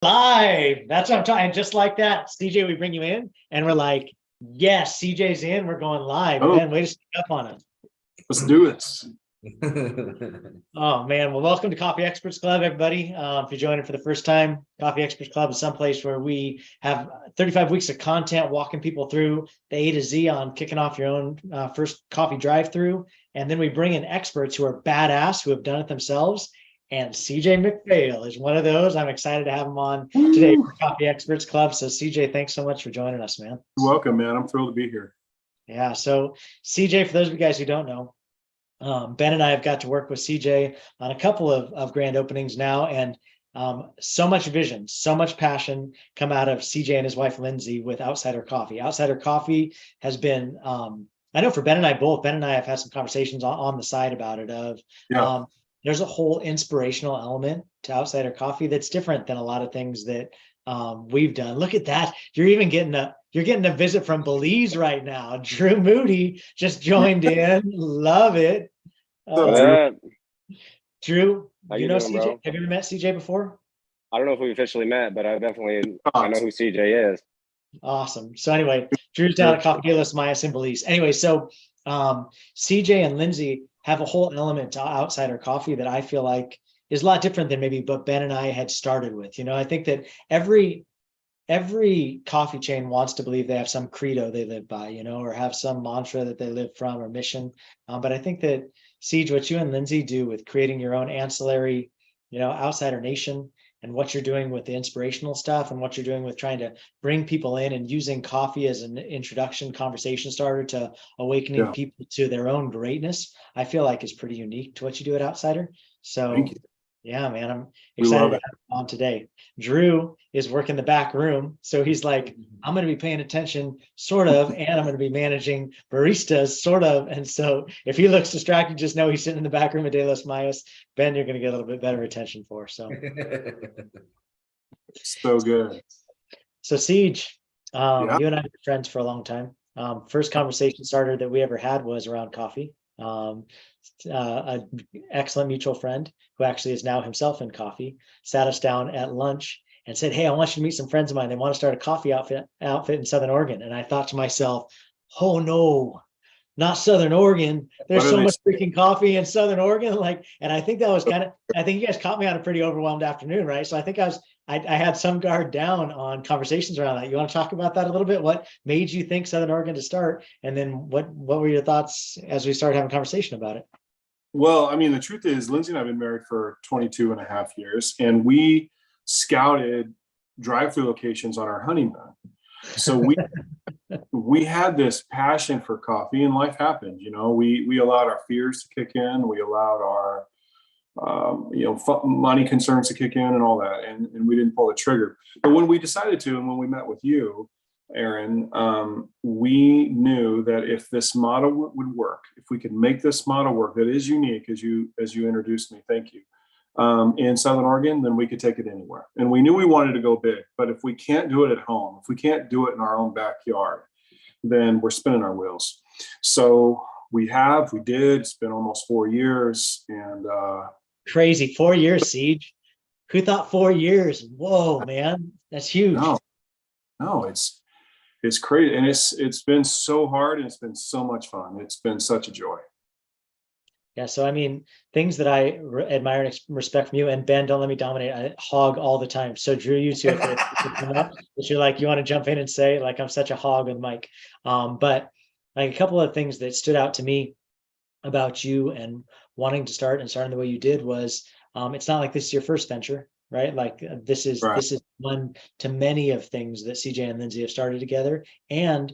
Live. That's what I'm talking. Just like that, CJ, we bring you in and we're like, yes, CJ's in. We're going live. Oh, Man, way to sneak up on us. let's do this. Oh man, well, welcome to Coffee Experts Club, everybody. If you're joining for the first time, Coffee Experts Club is someplace where we have 35 weeks of content walking people through the A to Z on kicking off your own first coffee drive-through, and then we bring in experts who are badass, who have done it themselves. And CJ McPhail is one of those. I'm excited to have him on today for Coffee Experts Club. So CJ, thanks so much for joining us, man. You're welcome, man. I'm thrilled to be here. Yeah. So CJ, for those of you guys who don't know, Ben and I have got to work with CJ on a couple of grand openings now, and so much vision, so much passion come out of CJ and his wife Lindsay with Outsider Coffee. Outsider Coffee has been, I know for Ben and I both, Ben and I have had some conversations on the side about it. There's a whole inspirational element to Outsider Coffee that's different than a lot of things that we've done. Look at that! You're getting a visit from Belize right now. Drew Moody just joined in. Love it. Drew, How you you know doing, CJ? bro? Have you ever met CJ before? I don't know if we officially met, but I know who CJ is. Awesome. So anyway, Drew's down at Coffee de los Mayas in Belize. Anyway, so CJ and Lindsay have a whole element to Outsider Coffee that I feel like is a lot different than maybe what Ben and I had started with. You know, I think that every coffee chain wants to believe they have some credo they live by, you know, or have some mantra that they live from or mission. But I think that Siege, what you and Lindsay do with creating your own ancillary, you know, Outsider Nation, and what you're doing with the inspirational stuff and what you're doing with trying to bring people in and using coffee as an introduction conversation starter to awakening people to their own greatness, I feel like is pretty unique to what you do at Outsider. So yeah, man, I'm excited to have him on today. Drew is working the back room. So he's like, I'm going to be paying attention, sort of, and I'm going to be managing baristas, sort of. And so if he looks distracted, just know he's sitting in the back room at De Los Mayas. Ben, you're going to get a little bit better attention for. So, so good. So Siege, you and I have been friends for a long time. First conversation starter that we ever had was around coffee. An excellent mutual friend who actually is now himself in coffee sat us down at lunch and said, hey, I want you to meet some friends of mine. They want to start a coffee outfit in Southern Oregon. And I thought to myself, oh no, not Southern Oregon. There's so much freaking coffee in Southern Oregon. And I think that was I think you guys caught me on a pretty overwhelmed afternoon, right? So I think I had some guard down on conversations around that. You want to talk about that a little bit? What made you think Southern Oregon to start? And then what were your thoughts as we started having a conversation about it? Well, I mean, the truth is Lindsay and I have been married for 22 and a half years, and we scouted drive-through locations on our honeymoon. So we had this passion for coffee, and life happened. You know, we allowed our fears to kick in. We allowed our money concerns to kick in and all that. And we didn't pull the trigger. But when we decided to, and when we met with you, Aaron, we knew that if this model would work, if we could make this model work, that is unique, as you introduced me, thank you, in Southern Oregon, then we could take it anywhere. And we knew we wanted to go big, but if we can't do it at home, if we can't do it in our own backyard, then we're spinning our wheels. So we did. It's been almost 4 years, and crazy 4 years, Siege. Who thought 4 years? Whoa, man, that's huge. No, it's crazy, and it's been so hard, and it's been so much fun. It's been such a joy. Yeah, so I mean, things that I admire and respect from you, and Ben, don't let me dominate. I hog all the time. So Drew, you too, if you're like, you want to jump in and say, like, I'm such a hog with Mike. But like a couple of things that stood out to me about you and wanting to start and starting the way you did was, it's not like this is your first venture, right? Like this is one to many of things that CJ and Lindsay have started together, and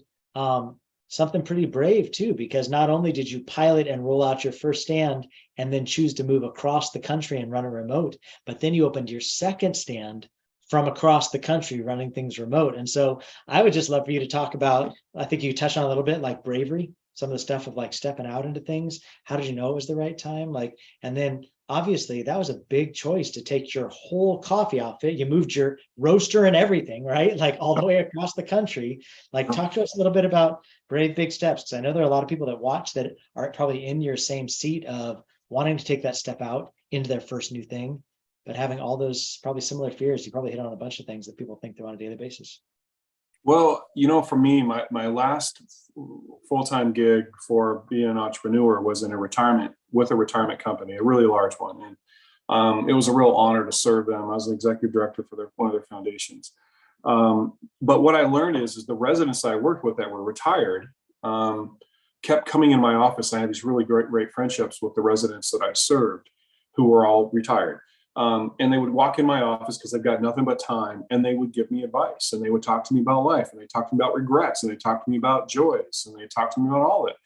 something pretty brave too, because not only did you pilot and roll out your first stand and then choose to move across the country and run a remote, but then you opened your second stand from across the country running things remote. And so I would just love for you to talk about, I think you touched on a little bit, like bravery, some of the stuff of like stepping out into things. How did you know it was the right time? Like, and then obviously that was a big choice to take your whole coffee outfit. You moved your roaster and everything, right? Like all the way across the country. Like, talk to us a little bit about brave big steps. Because I know there are a lot of people that watch that are probably in your same seat of wanting to take that step out into their first new thing. but having all those probably similar fears, you probably hit on a bunch of things that people think through on a daily basis. Well, for me, my last full-time gig for being an entrepreneur was in a retirement company, a really large one. And it was a real honor to serve them. I was the executive director for one of their foundations. But what I learned is the residents I worked with that were retired kept coming in my office. I had these really great friendships with the residents that I served who were all retired. And they would walk in my office because they've got nothing but time, and they would give me advice, and they would talk to me about life, and they talked to me about regrets, and they talked to me about joys, and they talked to me about all of it.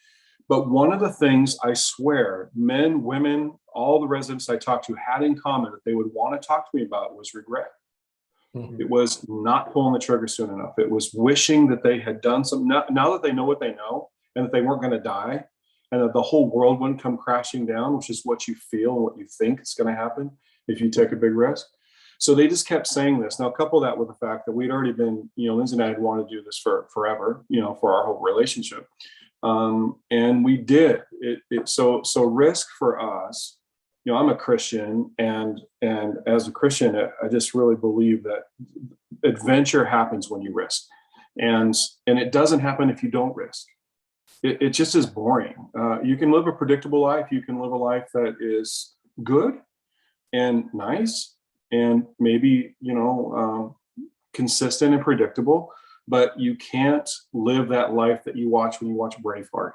But one of the things I swear, men, women, all the residents I talked to had in common that they would want to talk to me about was regret. Mhm. It was not pulling the trigger soon enough. It was wishing that they had done something. Now that they know what they know, and that they weren't going to die, and that the whole world wouldn't come crashing down, which is what you feel and what you think is going to happen if you take a big risk. So they just kept saying this. Now, couple that with the fact that we'd already been, Lindsay and I had wanted to do this for forever, for our whole relationship. And we did it. So risk for us, I'm a Christian, and as a Christian, I just really believe that adventure happens when you risk, and it doesn't happen if you don't risk. It just is boring. You can live a predictable life. You can live a life that is good and nice and maybe, consistent and predictable, but you can't live that life that you watch when you watch Braveheart,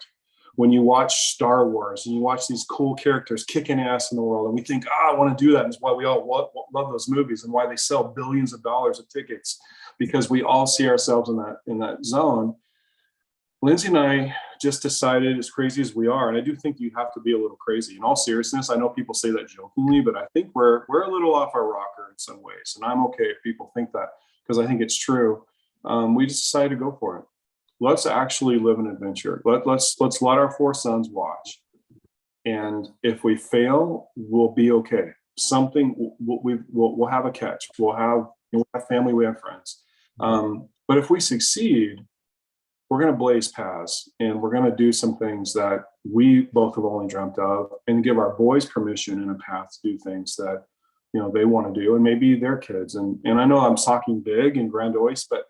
when you watch Star Wars and you watch these cool characters kicking ass in the world. And we think, I want to do that. And it's why we all love those movies and why they sell billions of dollars of tickets, because we all see ourselves in that zone. Lindsay and I just decided, as crazy as we are, and I do think you have to be a little crazy. In all seriousness, I know people say that jokingly, but I think we're a little off our rocker in some ways, and I'm okay if people think that, because I think it's true. We just decided to go for it. Let's actually live an adventure. Let's let our four sons watch, and if we fail, we'll be okay. We'll have a catch. We'll have family. We have friends. But if we succeed, we're going to blaze paths, and we're going to do some things that we both have only dreamt of, and give our boys permission and a path to do things that, they want to do, and maybe their kids. And I know I'm talking big and grandiose, but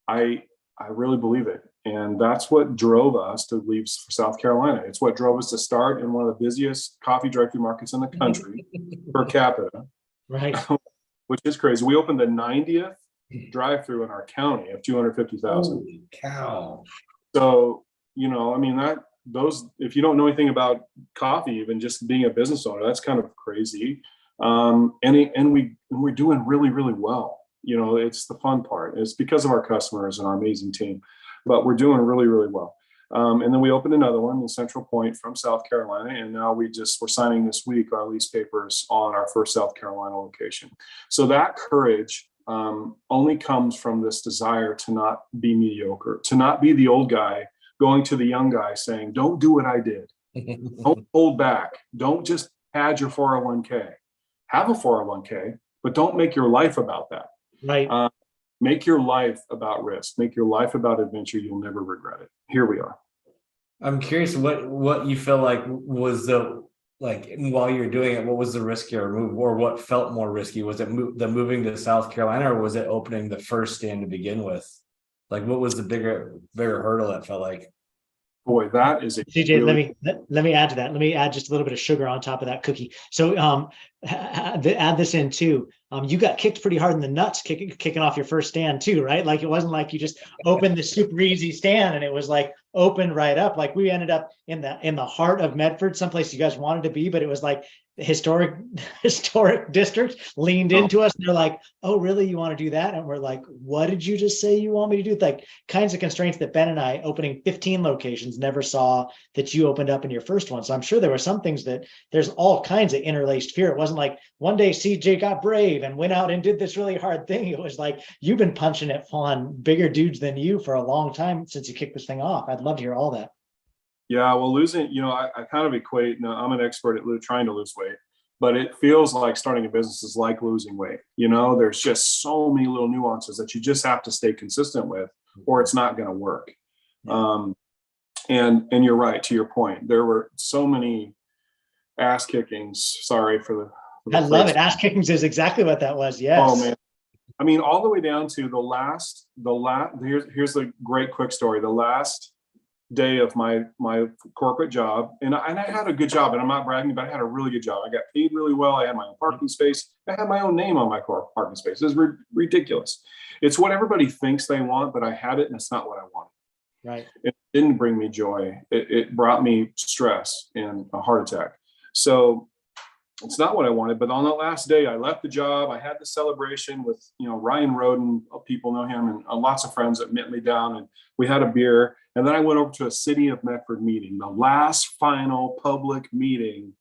I really believe it. And that's what drove us to leave for South Carolina. It's what drove us to start in one of the busiest coffee drive-through markets in the country per capita, Right. which is crazy. We opened the 90th drive-through in our county of 250,000. Holy cow. So, if you don't know anything about coffee, even just being a business owner, that's kind of crazy. And we're doing really, really well. It's the fun part. It's because of our customers and our amazing team, but we're doing really, really well. And then we opened another one in Central Point from South Carolina. And now we're signing this week our lease papers on our first South Carolina location. So that courage only comes from this desire to not be mediocre, to not be the old guy going to the young guy saying, don't do what I did. Don't hold back. Don't just pad your 401k. Have a 401k, but don't make your life about that. Right. Make your life about risk. Make your life about adventure. You'll never regret it. Here we are. I'm curious what you feel like was while you're doing it, what was the riskier move, or what felt more risky? Was it the moving to South Carolina, or was it opening the first stand to begin with? Like, what was the bigger hurdle that felt like? Boy, that is a CJ, really... let me add to that. Let me add just a little bit of sugar on top of that cookie. So add this in too. You got kicked pretty hard in the nuts kicking off your first stand too, right? Like, it wasn't like you just opened the super easy stand and it was like opened right up. Like, we ended up in the heart of Medford, someplace you guys wanted to be, but it was like the historic district leaned into us. And they're like, oh, really? You want to do that? And we're like, what did you just say you want me to do? Like, kinds of constraints that Ben and I, opening 15 locations, never saw that you opened up in your first one. So I'm sure there were some things that there's all kinds of interlaced fear. It wasn't like one day CJ got brave and went out and did this really hard thing. It was like, you've been punching it on bigger dudes than you for a long time since you kicked this thing off. I'd love to hear all that. Yeah, well, losing, I kind of equate, I'm an expert at trying to lose weight, but it feels like starting a business is like losing weight. There's just so many little nuances that you just have to stay consistent with, or it's not going to work. And you're right, to your point, there were so many ass kickings, sorry for I love it. Ass kickings is exactly what that was. Yes. Oh man. I mean, all the way down to here's a great quick story. The last day of my corporate job, and I had a good job, and I'm not bragging, but I had a really good job. I got paid really well. I had my own parking space. I had my own name on my parking space. It was ridiculous. It's what everybody thinks they want, but I had it, and it's not what I wanted. Right. It didn't bring me joy. It brought me stress and a heart attack. So it's not what I wanted. But on the last day, I left the job. I had the celebration with, Ryan Roden, people know him, and lots of friends that met me down, and we had a beer. And then I went over to a City of Medford meeting, the last final public meeting,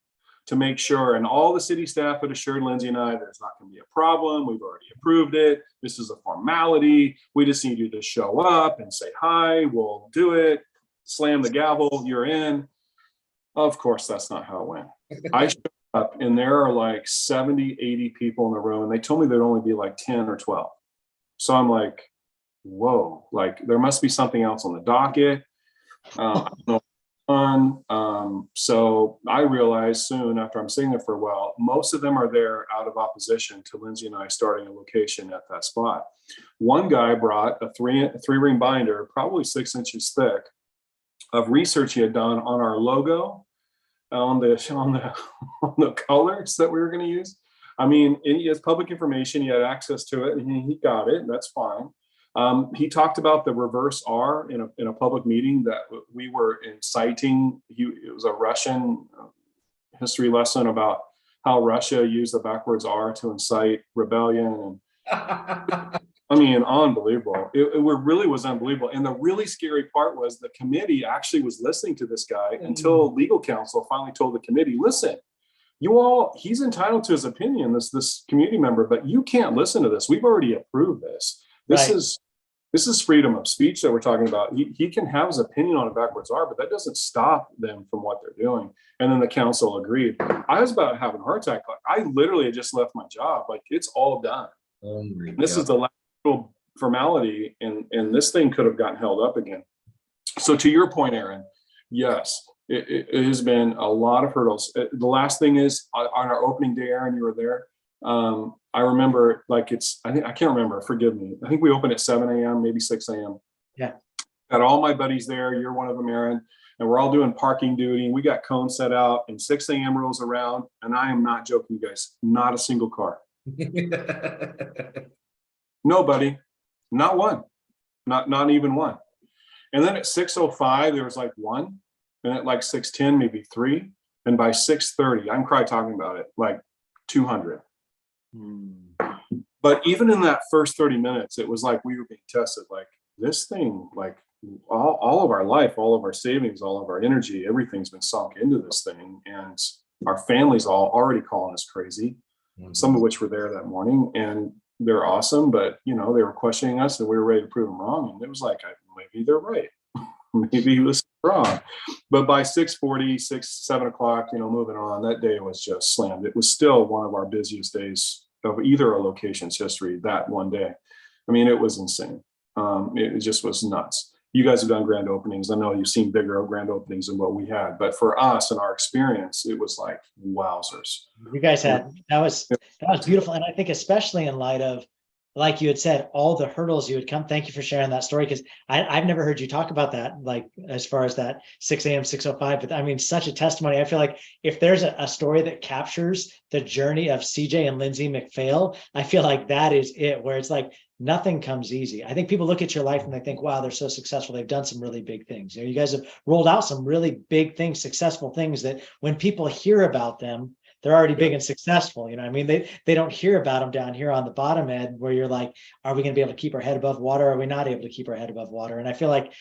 to make sure, and all the city staff had assured Lindsay and I, there's not going to be a problem. We've already approved it. This is a formality. We just need you to show up and say hi. We'll do it. Slam the gavel. You're in. Of course, that's not how it went. I showed up, and there are like 70, 80 people in the room, and they told me there'd only be like 10 or 12. So I'm like, whoa, like there must be something else on the docket. I don't know. So I realized soon after I'm sitting there for a while, most of them are there out of opposition to Lindsay and I starting a location at that spot. One guy brought a three ring binder, probably 6 inches thick, of research he had done on our logo, on the colors that we were going to use. I mean, he has public information. He had access to it, and he got it. That's fine. He talked about the reverse R in a public meeting that we were inciting. It was a Russian history lesson about how Russia used the backwards R to incite rebellion. And I mean, unbelievable. It really was unbelievable. And the really scary part was the committee actually was listening to this guy until legal counsel finally told the committee, listen, he's entitled to his opinion, this community member, but you can't listen to this. We've already approved this. This is freedom of speech that we're talking about. He can have his opinion on a backwards R, but that doesn't stop them from what they're doing. And then the council agreed. I was about to have a heart attack. I literally had just left my job. Like, it's all done. This is the last little formality, and this thing could have gotten held up again. So to your point, Aaron, yes, it has been a lot of hurdles. The last thing is on our opening day, Aaron, you were there. I remember, I can't remember, forgive me. I think we opened at 7 a.m., maybe 6 a.m. Yeah. Got all my buddies there. You're one of them, Aaron. And we're all doing parking duty. We got cones set out, and 6 a.m. rolls around. And I am not joking, you guys. Not a single car. Nobody. Not one. Not even one. And then at 6:05, there was like one. And at like 6:10, maybe three. And by 6:30, I'm crying talking about it, like 200. But even in that first 30 minutes, it was like we were being tested. Like, this thing, like all of our life, all of our savings, all of our energy, everything's been sunk into this thing. And our families all already calling us crazy, some of which were there that morning. And they're awesome, but they were questioning us, and we were ready to prove them wrong. And it was like, maybe they're right. Maybe he was wrong. But by 6:40, 7 o'clock, moving on, that day was just slammed. It was still one of our busiest days of either a location's history that one day. I mean, it was insane. It just was nuts. You guys have done grand openings. I know you've seen bigger grand openings than what we had, but for us and our experience, it was like wowzers. You guys that was beautiful. And I think especially in light of, like you had said, all the hurdles you had come. Thank you for sharing that story, because I've never heard you talk about that, like as far as that 6 a.m., 6:05. But I mean, such a testimony. I feel like if there's a story that captures the journey of CJ and Lindsay McPhail, I feel like that is it, where it's like nothing comes easy. I think people look at your life and they think, wow, they're so successful. They've done some really big things. You guys have rolled out some really big things, successful things that when people hear about them, they're already big and successful. I mean, they don't hear about them down here on the bottom end, where you're like, are we going to be able to keep our head above water? Are we not able to keep our head above water? And I feel like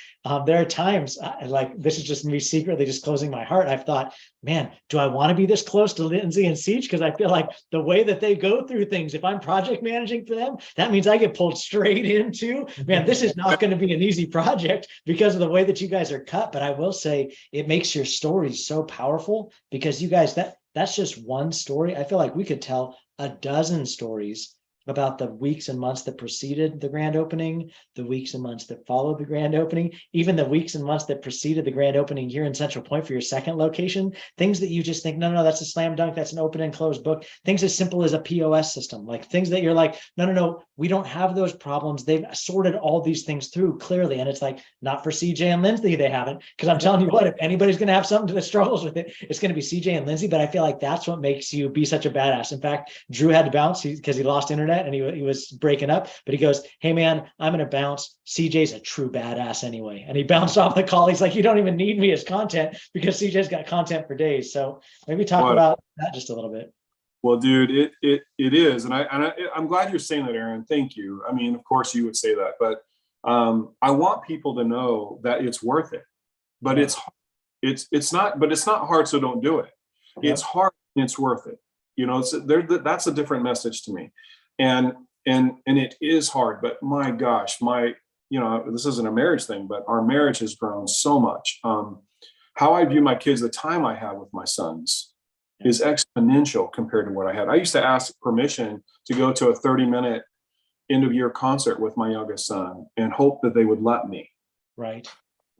there are times, like, this is just me secretly just closing my heart. I've thought, man, do I want to be this close to Lindsay and Siege? Because I feel like the way that they go through things, if I'm project managing for them, that means I get pulled straight into, man, this is not going to be an easy project because of the way that you guys are cut. But I will say, it makes your stories so powerful, because you guys, that's just one story. I feel like we could tell a dozen stories about the weeks and months that preceded the grand opening, the weeks and months that followed the grand opening, even the weeks and months that preceded the grand opening here in Central Point for your second location, things that you just think, no, that's a slam dunk, that's an open and closed book, things as simple as a POS system, like things that you're like, no, we don't have those problems. They've sorted all these things through clearly. And it's like, not for CJ and Lindsay, they haven't, because I'm telling you what, if anybody's going to have something that struggles with it, it's going to be CJ and Lindsay. But I feel like that's what makes you be such a badass. In fact, Drew had to bounce because he lost internet and he was breaking up, but he goes, hey man, I'm going to bounce. CJ's a true badass anyway. And he bounced off the call. He's like, you don't even need me as content because CJ's got content for days. So maybe talk about that just a little bit. Well, dude, it is. And I'm glad you're saying that, Aaron. Thank you. I mean, of course you would say that, but I want people to know that it's worth it, but it's not hard. So don't do it. Yeah. It's hard and it's worth it. You know, that's a different message to me. And it is hard, but my gosh, this isn't a marriage thing, but our marriage has grown so much. How I view my kids, the time I have with my sons is exponential compared to what I had. I used to ask permission to go to a 30-minute end of year concert with my youngest son and hope that they would let me. Right.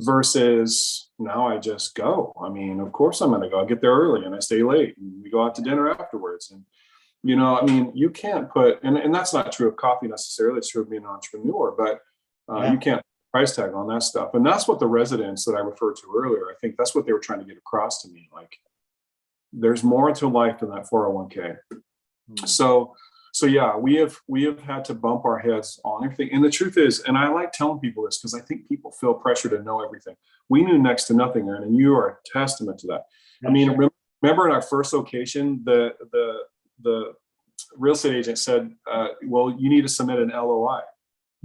Versus now I just go. I mean, of course I'm going to go. I get there early and I stay late and we go out to dinner afterwards. And, I mean, you can't put, and that's not true of coffee necessarily. It's true of being an entrepreneur, but you can't price tag on that stuff. And that's what the residents that I referred to earlier, I think that's what they were trying to get across to me. Like, there's more to life than that 401k. So yeah, we have had to bump our heads on everything. And the truth is, and I like telling people this because I think people feel pressure to know everything. We knew next to nothing, Aaron, and you are a testament to that. I mean, remember in our first location, the real estate agent said, well, you need to submit an LOI.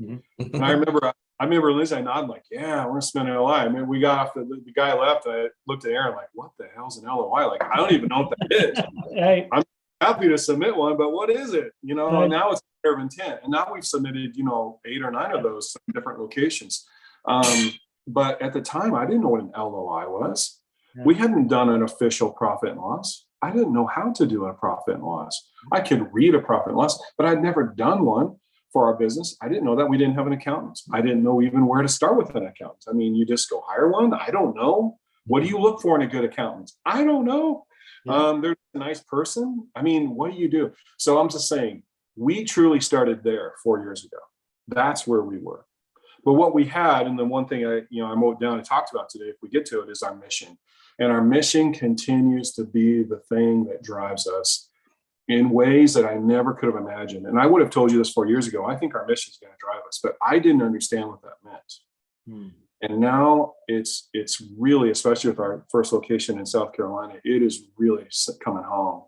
Mm-hmm. And I remember Lindsay, I nodded like, yeah, we're gonna submit an LOI. I mean, we got off, the guy left, I looked at Aaron like, what the hell's an LOI? Like, I don't even know what that is. Right. I'm happy to submit one, but what is it? Right. Now it's a letter of intent. And now we've submitted, 8 or 9 of those in different locations. But at the time, I didn't know what an LOI was. Yeah. We hadn't done an official profit and loss. I didn't know how to do a profit and loss. I could read a profit and loss, but I'd never done one for our business. I didn't know that we didn't have an accountant. I didn't know even where to start with an accountant. I mean, you just go hire one. I don't know. What do you look for in a good accountant? I don't know. Yeah. They're a nice person. I mean, what do you do? So I'm just saying, we truly started there 4 years ago. That's where we were. But what we had, and the one thing I wrote down and talked about today, if we get to it, is our mission. And our mission continues to be the thing that drives us in ways that I never could have imagined. And I would have told you this 4 years ago. I think our mission is going to drive us, but I didn't understand what that meant. And now it's really, especially with our first location in South Carolina, it is really coming home.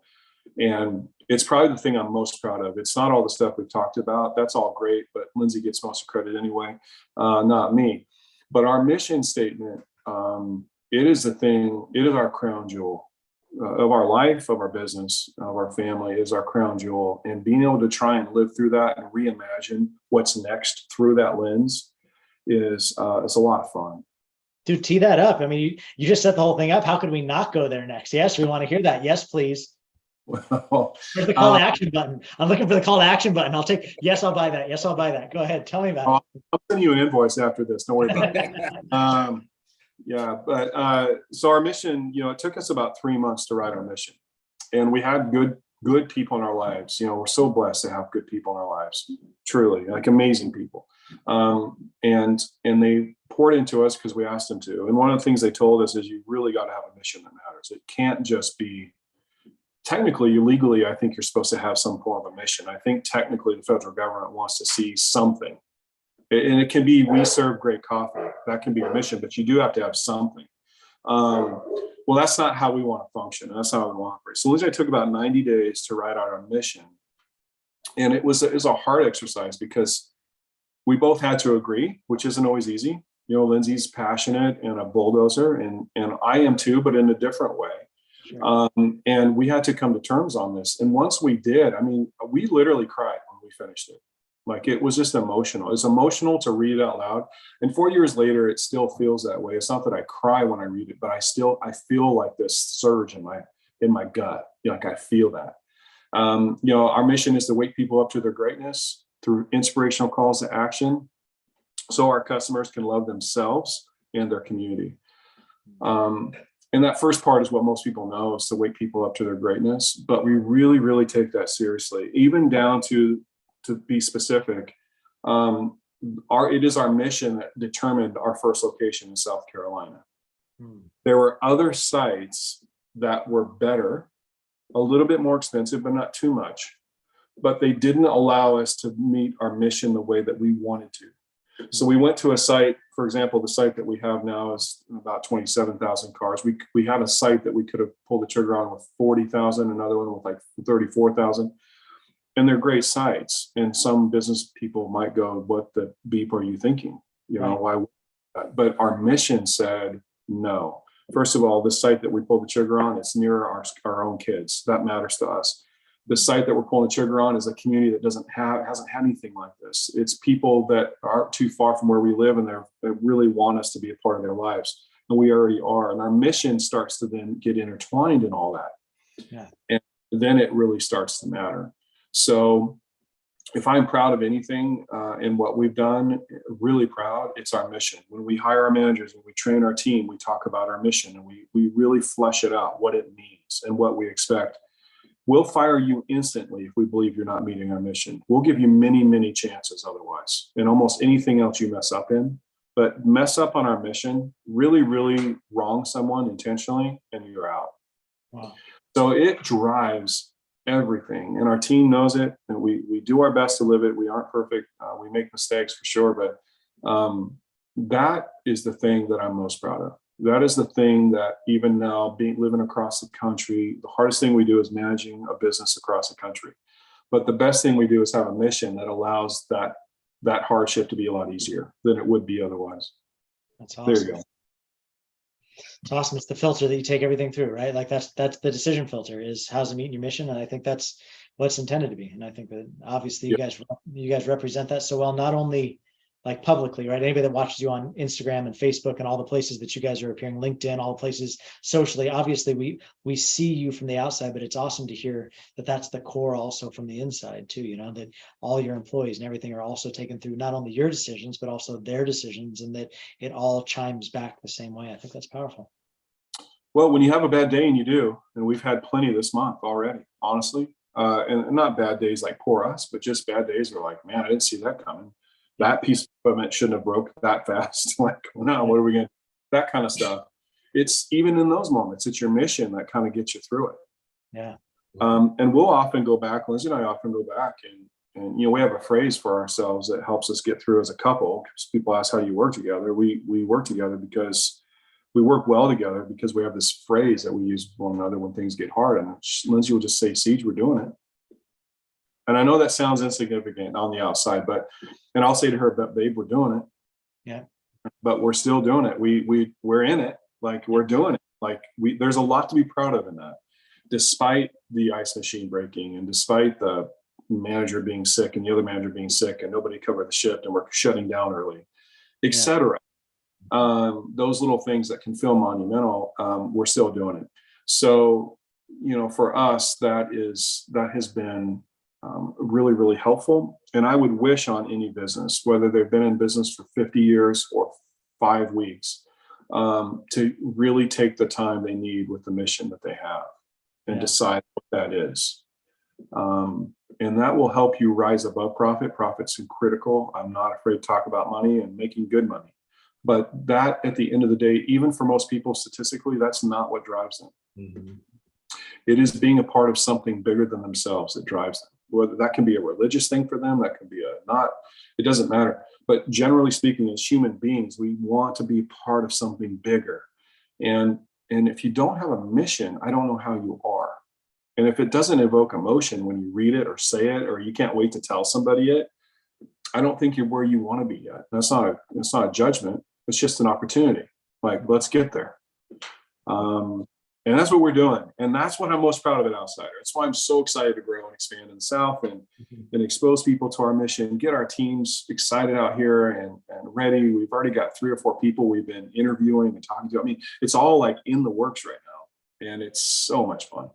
And it's probably the thing I'm most proud of. It's not all the stuff we've talked about. That's all great, but Lindsay gets most of the credit anyway, not me. But our mission statement, it is the thing, it is our crown jewel of our life, of our business, of our family, is our crown jewel. And being able to try and live through that and reimagine what's next through that lens is a lot of fun. Dude, tee that up. I mean, you just set the whole thing up. How could we not go there next? Yes, we want to hear that. Yes, please. Well, there's the call to action button. I'm looking for the call to action button. I'll take, yes, I'll buy that. Yes, I'll buy that. Go ahead. Tell me about it. I'll send you an invoice after this. Don't worry about it. Yeah, but so our mission, it took us about 3 months to write our mission, and we had good people in our lives. We're so blessed to have good people in our lives, truly, like amazing people. And they poured into us because we asked them to. And one of the things they told us is, you really got to have a mission that matters. It can't just be, technically, legally, I think you're supposed to have some form of a mission. I think technically the federal government wants to see something. And it can be, we serve great coffee. That can be a mission, but you do have to have something. Well, that's not how we want to function. That's not how we want to operate. So Lindsay, took about 90 days to write out our mission. And it was a hard exercise because we both had to agree, which isn't always easy. Lindsay's passionate and a bulldozer, and I am too, but in a different way. Sure. And we had to come to terms on this. And once we did, I mean, we literally cried when we finished it. Like, it was just emotional. It's emotional to read it out loud. And 4 years later, it still feels that way. It's not that I cry when I read it, but I feel like this surge in my gut. Like, I feel that. Our mission is to wake people up to their greatness through inspirational calls to action, so our customers can love themselves and their community. And that first part is what most people know, is to wake people up to their greatness. But we really, really take that seriously, even down to be specific. It is our mission that determined our first location in South Carolina. There were other sites that were better, a little bit more expensive, but not too much. But they didn't allow us to meet our mission the way that we wanted to. So we went to a site, for example, the site that we have now is about 27,000 cars. We had a site that we could have pulled the trigger on with 40,000, another one with like 34,000. And they're great sites. And some business people might go, what the beep are you thinking? Why? But our mission said no. First of all, the site that we pulled the trigger on, it's near our own kids. That matters to us. The site that we're pulling the trigger on is a community that hasn't had anything like this. It's people that aren't too far from where we live, and they really want us to be a part of their lives. And we already are. And our mission starts to then get intertwined in all that. Yeah. And then it really starts to matter. So if I'm proud of anything in what we've done, really proud, it's our mission. When we hire our managers and we train our team, we talk about our mission, and we really flesh it out, what it means and what we expect. We'll fire you instantly if we believe you're not meeting our mission. We'll give you many, many chances otherwise, and almost anything else you mess up in. But mess up on our mission, really, really wrong someone intentionally, and you're out. Wow. So it drives everything, and our team knows it, and we do our best to live it. We aren't perfect. We make mistakes for sure, but that is the thing that I'm most proud of. That is the thing that even now, living across the country, the hardest thing we do is managing a business across the country. But the best thing we do is have a mission that allows that hardship to be a lot easier than it would be otherwise. That's awesome. There you go. It's awesome. It's the filter that you take everything through, right? Like that's the decision filter, is how's it meeting your mission? And I think that's what it's intended to be. And I think that obviously you guys represent that so well, not only like publicly, right? Anybody that watches you on Instagram and Facebook and all the places that you guys are appearing, LinkedIn, all the places socially, obviously we see you from the outside, but it's awesome to hear that that's the core also from the inside too, that all your employees and everything are also taken through not only your decisions, but also their decisions, and that it all chimes back the same way. I think that's powerful. Well, when you have a bad day, and you do, and we've had plenty this month already, honestly, and not bad days like poor us, but just bad days where like, man, I didn't see that coming. That piece of equipment shouldn't have broke that fast. Like, no, what are we going to, that kind of stuff. It's even in those moments, it's your mission that kind of gets you through it. Yeah. And we'll often go back, Lindsay and I often go back and we have a phrase for ourselves that helps us get through as a couple. Because people ask how you work together. We work together because we work well together, because we have this phrase that we use with one another when things get hard. And Lindsay will just say, Siege, we're doing it. And I know that sounds insignificant on the outside, and I'll say to her, but babe, we're doing it. Yeah. But we're still doing it. We're in it. Like, we're doing it. Like, there's a lot to be proud of in that, despite the ice machine breaking, and despite the manager being sick and the other manager being sick, and nobody covered the shift, and we're shutting down early, etc. Those little things that can feel monumental, we're still doing it. So, for us, that has been really, really helpful. And I would wish on any business, whether they've been in business for 50 years or 5 weeks, to really take the time they need with the mission that they have and decide what that is. And that will help you rise above profit. Profit's critical. I'm not afraid to talk about money and making good money. But that, at the end of the day, even for most people, statistically, that's not what drives them. Mm-hmm. It is being a part of something bigger than themselves that drives them. Whether that can be a religious thing for them, that can be it doesn't matter. But generally speaking, as human beings, we want to be part of something bigger. And if you don't have a mission, I don't know how you are. And if it doesn't evoke emotion when you read it or say it, or you can't wait to tell somebody it, I don't think you're where you want to be yet. That's not a judgment. It's just an opportunity. Like, let's get there. And that's what we're doing. And that's what I'm most proud of at Outsider. That's why I'm so excited to grow and expand in the South and expose people to our mission, get our teams excited out here and ready. We've already got 3 or 4 people we've been interviewing and talking to. I mean, it's all like in the works right now. And it's so much fun.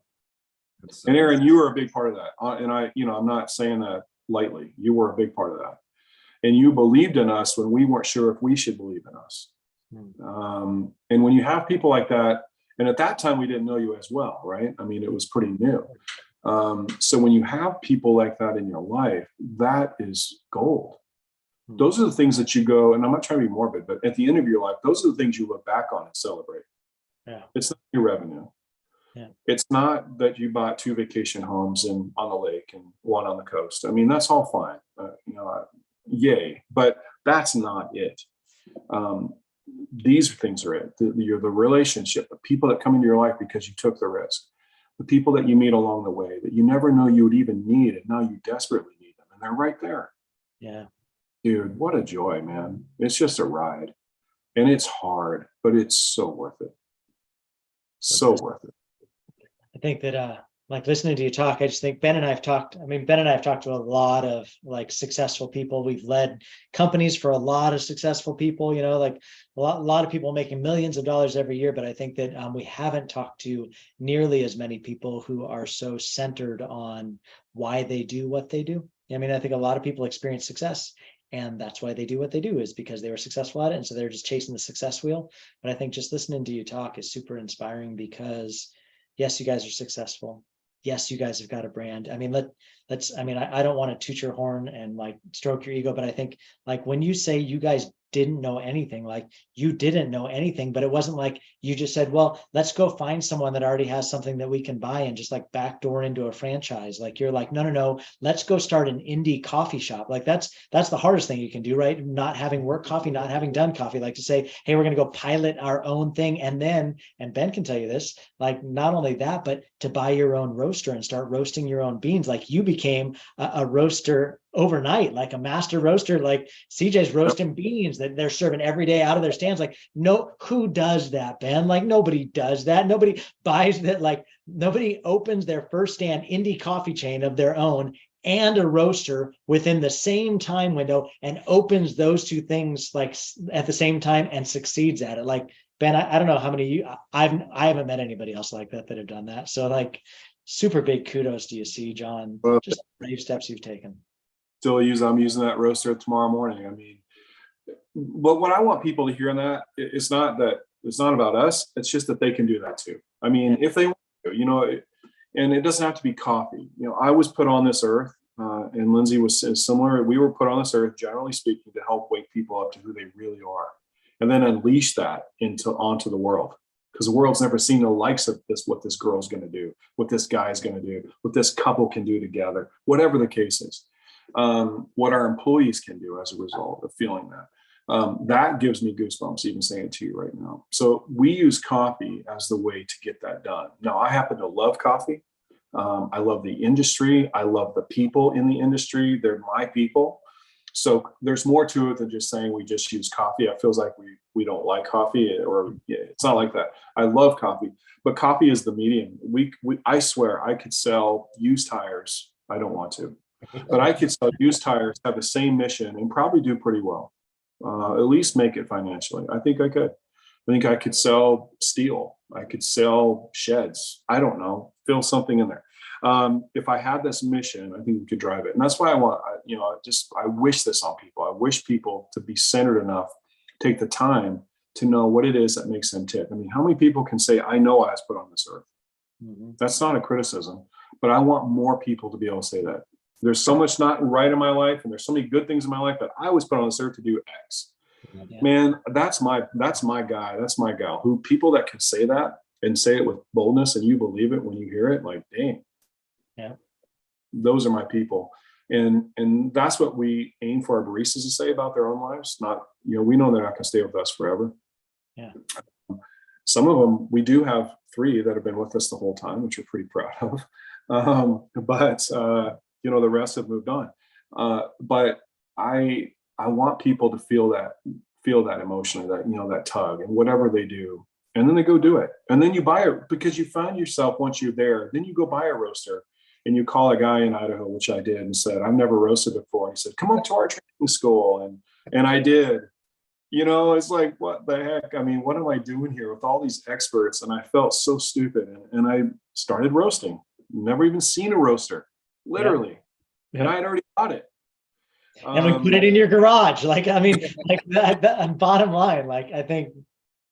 And Aaron, you were a big part of that. And I'm not saying that lightly. You were a big part of that. And you believed in us when we weren't sure if we should believe in us. And when you have people like that, and at that time we didn't know you as well, right? I mean, it was pretty new. So when you have people like that in your life, that is gold. Those are the things that you go, and I'm not trying to be morbid, but at the end of your life, those are the things you look back on and celebrate. Yeah. It's not your revenue. Yeah. It's not that you bought 2 vacation homes and on the lake and 1 on the coast. I mean, that's all fine. Yay, but that's not it. These things are it. The relationship, the people that come into your life because you took the risk, the people that you meet along the way that you never know you would even need, and now you desperately need them, and they're right there. Yeah. Dude, what a joy, man. It's just a ride. And it's hard, but it's so worth it. So worth it. I think that like listening to you talk, I just think Ben and I have talked to a lot of like successful people. We've led companies for a lot of successful people, like a lot of people making millions of dollars every year. But I think that we haven't talked to nearly as many people who are so centered on why they do what they do. I mean, I think a lot of people experience success, and that's why they do what they do, is because they were successful at it. And so they're just chasing the success wheel. But I think just listening to you talk is super inspiring, because yes, you guys are successful. Yes, you guys have got a brand. I mean, I don't want to toot your horn and like stroke your ego, but I think like when you say you guys didn't know anything, like you didn't know anything, but it wasn't like you just said, well, let's go find someone that already has something that we can buy and just like backdoor into a franchise. Like you're like, no, let's go start an indie coffee shop. Like that's the hardest thing you can do, right? Not having worked coffee, not having done coffee, like to say, hey, we're going to go pilot our own thing. And then, and Ben can tell you this, like not only that, but to buy your own roaster and start roasting your own beans. Like you became a roaster overnight, like a master roaster. Like CJ's roasting beans that they're serving every day out of their stands. Like, no, who does that, Ben? Like nobody does that. Nobody buys that. Like nobody opens their first stand indie coffee chain of their own and a roaster within the same time window and opens those two things like at the same time and succeeds at it. Like Ben, I don't know how many I haven't met anybody else like that have done that. So like super big kudos to you, C. John, just brave steps you've taken. I'm using that roaster tomorrow morning. I mean, but what I want people to hear in that, it's not about us. It's just that they can do that too. I mean, if they want to, and it doesn't have to be coffee. I was put on this earth, and Lindsay was similar. We were put on this earth, generally speaking, to help wake people up to who they really are, and then unleash that onto the world. Because the world's never seen the likes of this, what this girl's going to do, what this guy's going to do, what this couple can do together, whatever the case is. What our employees can do as a result of feeling that. That gives me goosebumps even saying it to you right now. So we use coffee as the way to get that done. Now, I happen to love coffee. I love the industry. I love the people in the industry. They're my people. So there's more to it than just saying we just use coffee. It feels like we don't like coffee, it's not like that. I love coffee, but coffee is the medium. I swear I could sell used tires. I don't want to, but I could sell used tires, have the same mission, and probably do pretty well. At least make it financially. I think I could. I think I could sell steel. I could sell sheds. I don't know, fill something in there. If I had this mission, I think we could drive it. And that's why I wish this on people. I wish people to be centered enough, take the time to know what it is that makes them tick. I mean, how many people can say, I know I was put on this earth? Mm-hmm. That's not a criticism, but I want more people to be able to say that. There's so much not right in my life, and there's so many good things in my life, but I was put on this earth to do X. Yeah. Man, that's my guy. That's my gal. Who people that can say that and say it with boldness, and you believe it when you hear it, like, dang. Yeah. Those are my people. And that's what we aim for our baristas to say about their own lives. Not, we know they're not going to stay with us forever. Yeah. Some of them, we do have 3 that have been with us the whole time, which we're pretty proud of. But the rest have moved on. But I want people to feel that emotion, that tug, and whatever they do, and then they go do it. And then you buy it because you find yourself, once you're there, then you go buy a roaster and you call a guy in Idaho, which I did, and said, I've never roasted before. He said, come up to our training school. And I did. It's like, what the heck? I mean, what am I doing here with all these experts? And I felt so stupid. And I started roasting. never even seen a roaster, literally. Yeah. And I had already bought it. And we put it in your garage. Like, I mean, like that bottom line, like, I think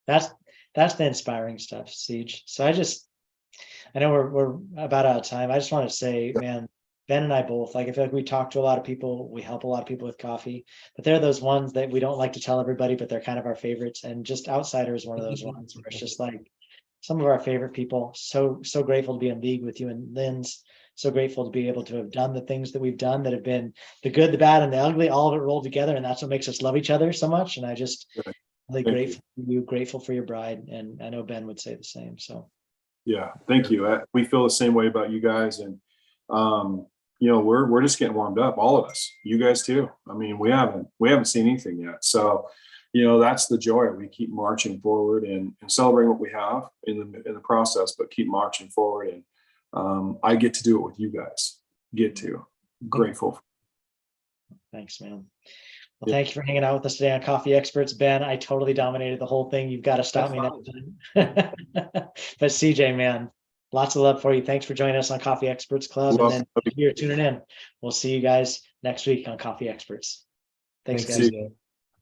that's the inspiring stuff, Siege. So I know we're about out of time. I just want to say, man, Ben and I both, like, I feel like we talk to a lot of people, we help a lot of people with coffee, but they're those ones that we don't like to tell everybody, but they're kind of our favorites. And just Outsider is one of those ones where it's just like some of our favorite people. So grateful to be in league with you and Lynn's. So grateful to be able to have done the things that we've done that have been the good, the bad, and the ugly, all of it rolled together. And that's what makes us love each other so much. And I just really grateful for you, grateful for your bride. And I know Ben would say the same. So yeah, thank you. We feel the same way about you guys. And you know, we're just getting warmed up, all of us, you guys too. I mean, we haven't seen anything yet. So, you know, that's the joy. We keep marching forward and celebrating what we have in the process, but keep marching forward. And I get to do it with you guys. Grateful. thanks, man. Well, thank you for hanging out with us today on Coffee Experts. Ben, I totally dominated the whole thing. You've got to stop me next time. But CJ, man, lots of love for you. Thanks for joining us on Coffee Experts Club. And then you're tuning in. We'll see you guys next week on Coffee Experts. Thanks, guys. CJ.